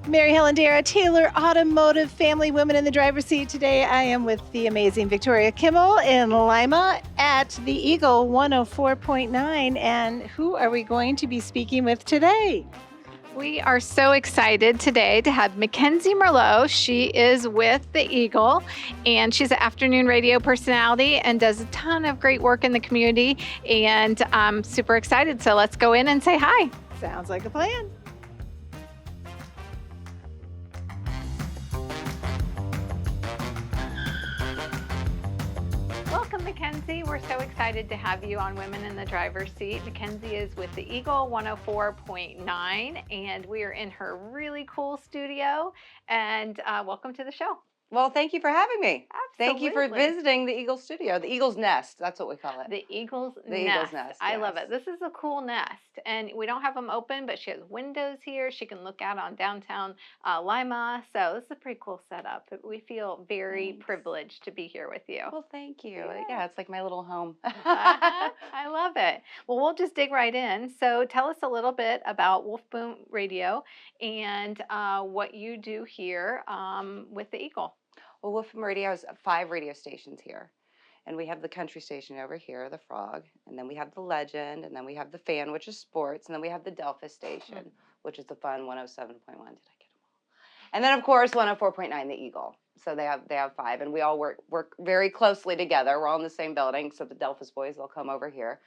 Mary Helen Dara, Taylor Automotive, Family Women in the Driver's Seat. Today I am with the amazing Victoria Kimmel in Lima at the Eagle 104.9. And who are we going to be speaking with today? We are so excited today to have MacKenzie Merlot. She is with the Eagle, and she's an afternoon radio personality and does a ton of great work in the community. And I'm super excited. So let's go in and say hi. Sounds like a plan. Welcome, MacKenzie. We're so excited to have you on Women in the Driver's Seat. MacKenzie is with the Eagle 104.9, and we are in her really cool studio. And welcome to the show. Well, thank you for having me. Absolutely. Thank you for visiting the Eagle studio, the Eagle's Nest. That's what we call it. The Eagle's Nest. Eagle's Nest. I love it. This is a cool nest, and we don't have them open, but she has windows here. She can look out on downtown Lima. So this is a pretty cool setup. We feel very privileged to be here with you. Well, thank you. Yeah, it's like my little home. I love it. Well, we'll just dig right in. So tell us a little bit about Wolf Boom Radio and what you do here with the Eagle. Well, Wolf Radio has 5 radio stations here. And we have the country station over here, the Frog. And then we have the Legend. And then we have the Fan, which is sports. And then we have the Delphi station, which is the fun 107.1. Did I get them all? And then, of course, 104.9, the Eagle. So they have 5. And we all work very closely together. We're all in the same building. So the Delphis boys, they'll come over here.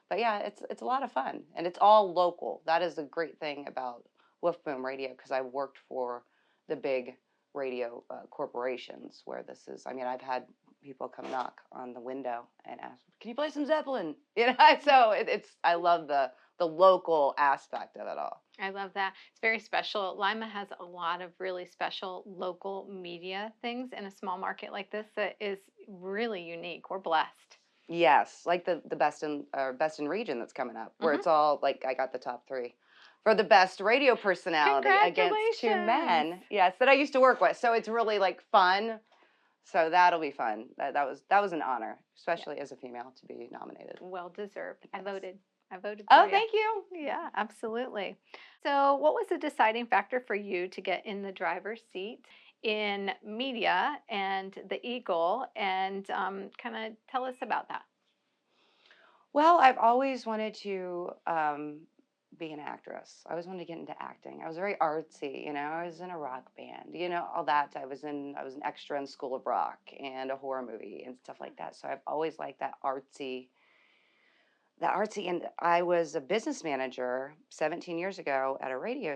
But, yeah, it's a lot of fun. And it's all local. That is the great thing about Wolf Boom Radio, because I worked for the big radio corporations where this is. I mean, I've had people come knock on the window and ask, "Can you play some Zeppelin?" You know, so I love the local aspect of it all. I love that. It's very special. Lima has a lot of really special local media things in a small market like this that is really unique. We're blessed. Yes, like the best in region that's coming up, where it's all like I got the top 3. For the best radio personality against 2 men, yes, that I used to work with. So it's really like fun. So that'll be fun. That was an honor, especially as a female, to be nominated. Well deserved. Yes. I voted. Oh, thank you. Yeah, absolutely. So what was the deciding factor for you to get in the driver's seat in media and the Eagle, and kind of tell us about that? Well, I've always wanted to be an actress. I always wanted to get into acting. I was very artsy, you know. I was in a rock band, you know, all that. I was an extra in School of Rock and a horror movie and stuff like that. So I've always liked that artsy. And I was a business manager 17 years ago at a radio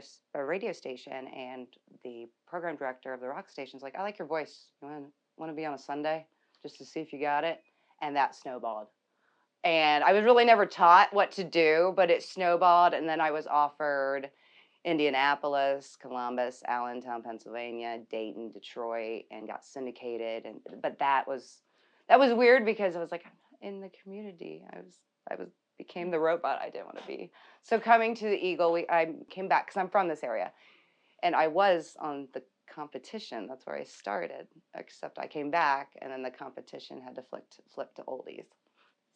station, and the program director of the rock station was like, "I like your voice. You want to be on a Sunday just to see if you got it?" And that snowballed. And I was really never taught what to do, but it snowballed. And then I was offered Indianapolis, Columbus, Allentown, Pennsylvania, Dayton, Detroit, and got syndicated. But that was weird, because I was like, I'm not in the community. I became the robot I didn't want to be. So coming to the Eagle, I came back because I'm from this area, and I was on the competition. That's where I started. Except I came back, and then the competition had to flip to oldies.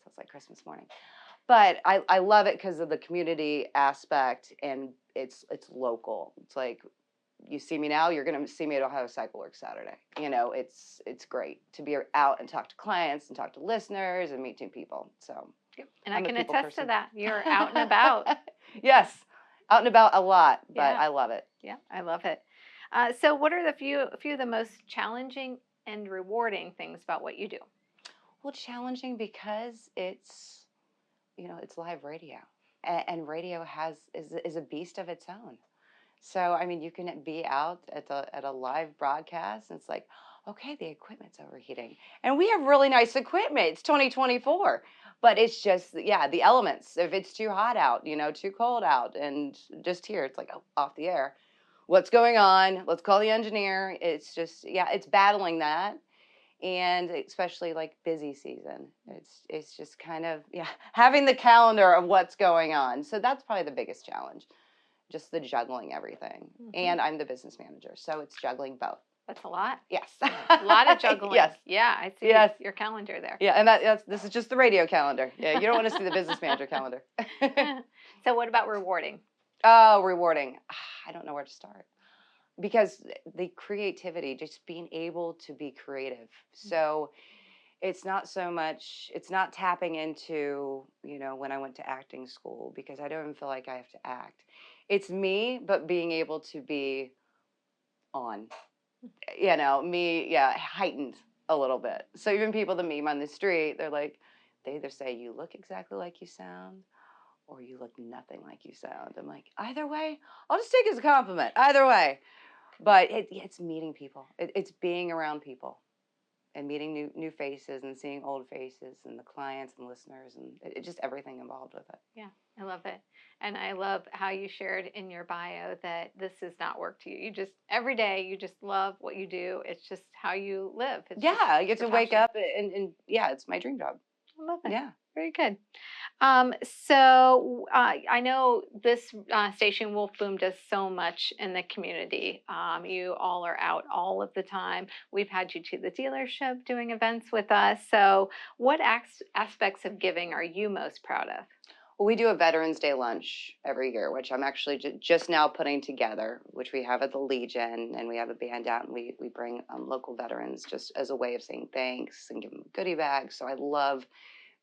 So it's like Christmas morning. But I love it because of the community aspect, and it's local. It's like, you see me now, you're going to see me at Ohio Cycle Works Saturday. You know, it's great to be out and talk to clients and talk to listeners and meet new people. So, and I can attest to that. You're out and about. Yes, out and about a lot, but yeah. I love it. Yeah, I love it. So what are a few of the most challenging and rewarding things about what you do? Well, challenging because it's live radio, and radio is a beast of its own. So, I mean, you can be out at a live broadcast, and it's like, okay, the equipment's overheating, and we have really nice equipment. It's 2024, but it's just, the elements. If it's too hot out, too cold out, and just here, it's like, oh, off the air. What's going on? Let's call the engineer. It's just, it's battling that. And especially like busy season, it's just kind of, having the calendar of what's going on. So that's probably the biggest challenge, just the juggling everything. And I'm the business manager, so it's juggling both. That's a lot. Yes. A lot of juggling. Yes. Yeah, I see your calendar there. Yeah, and this is just the radio calendar. Yeah, you don't want to see the business manager calendar. So what about rewarding? Oh, rewarding. I don't know where to start. because the creativity, just being able to be creative. So it's not so much, it's not tapping into, when I went to acting school, because I don't even feel like I have to act. It's me, but being able to be on, heightened a little bit. So even people that meet me on the street, they're like, they either say, you look exactly like you sound, or you look nothing like you sound. I'm like, either way, I'll just take it as a compliment. Either way. But it's meeting people. It's being around people and meeting new faces and seeing old faces and the clients and listeners and just everything involved with it. Yeah, I love it. And I love how you shared in your bio that this is not work to you. You just, every day, you just love what you do. It's just how you live. It's I get to wake passion. up and it's my dream job. I love it. Yeah. Very good. So I know this station Wolf Boom does so much in the community. You all are out all of the time. We've had you to the dealership doing events with us. So what aspects of giving are you most proud of? Well, we do a Veterans Day lunch every year, which I'm actually just now putting together, which we have at the Legion, and we have a band out, and we bring local veterans just as a way of saying thanks and give them goodie bags. So I love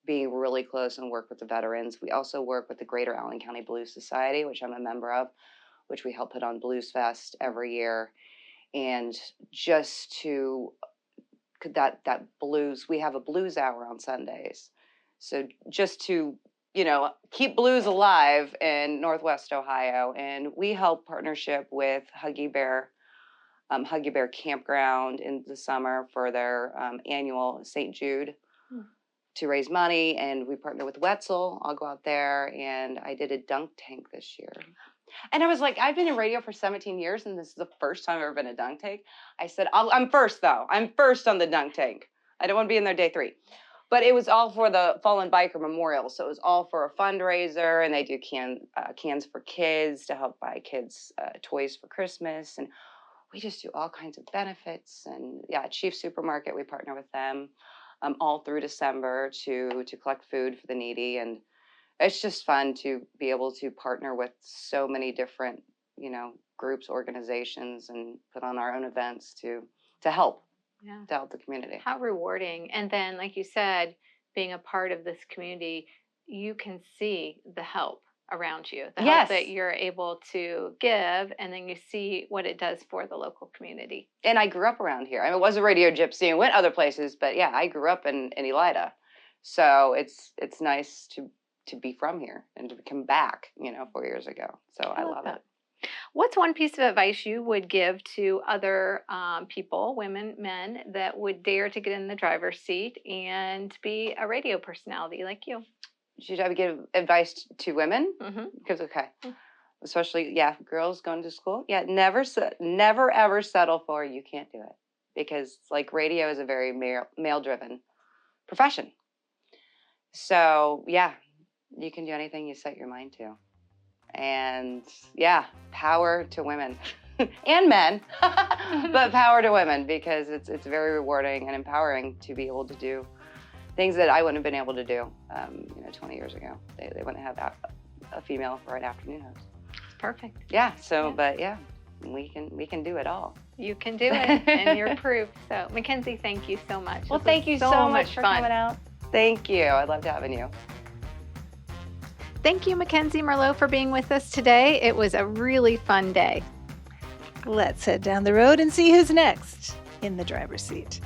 being really close and work with the veterans. We also work with the Greater Allen County Blues Society, which I'm a member of, which we help put on Blues Fest every year. And just to that blues, we have a blues hour on Sundays. So just to keep blues alive in Northwest Ohio, and we help partnership with Huggy Bear Campground in the summer for their annual St. Jude to raise money, and we partner with Wetzel. I'll go out there, and I did a dunk tank this year. And I was like, I've been in radio for 17 years, and this is the first time I've ever been in a dunk tank. I said, I'm first, though. I'm first on the dunk tank. I don't want to be in there day 3. But it was all for the Fallen Biker Memorial, so it was all for a fundraiser, and they do cans for kids to help buy kids toys for Christmas, and we just do all kinds of benefits. And Chief Supermarket, we partner with them all through December to collect food for the needy, and it's just fun to be able to partner with so many different groups, organizations, and put on our own events to help. Yeah. To help the community. How rewarding. And then, like you said, being a part of this community, you can see the help around you, the help that you're able to give, and then you see what it does for the local community. And I grew up around here. I was a radio gypsy and went other places, but I grew up in Elida. So it's nice to be from here and to come back, 4 years ago. So I love it. What's one piece of advice you would give to other people, women, men, that would dare to get in the driver's seat and be a radio personality like you? Should I give advice to women? Mm-hmm. Because, especially, girls going to school. Never ever settle for you can't do it. Because, radio is a very male-driven profession. So, you can do anything you set your mind to. And power to women and men, but power to women, because it's very rewarding and empowering to be able to do things that I wouldn't have been able to do 20 years ago. They wouldn't have a female for an afternoon host. Perfect. But we can do it all. You can do it, and you're proof. So MacKenzie, thank you so much. Well, thank you so much for coming out. Thank you. I loved having you. Thank you, MacKenzie Merlot, for being with us today. It was a really fun day. Let's head down the road and see who's next in the driver's seat.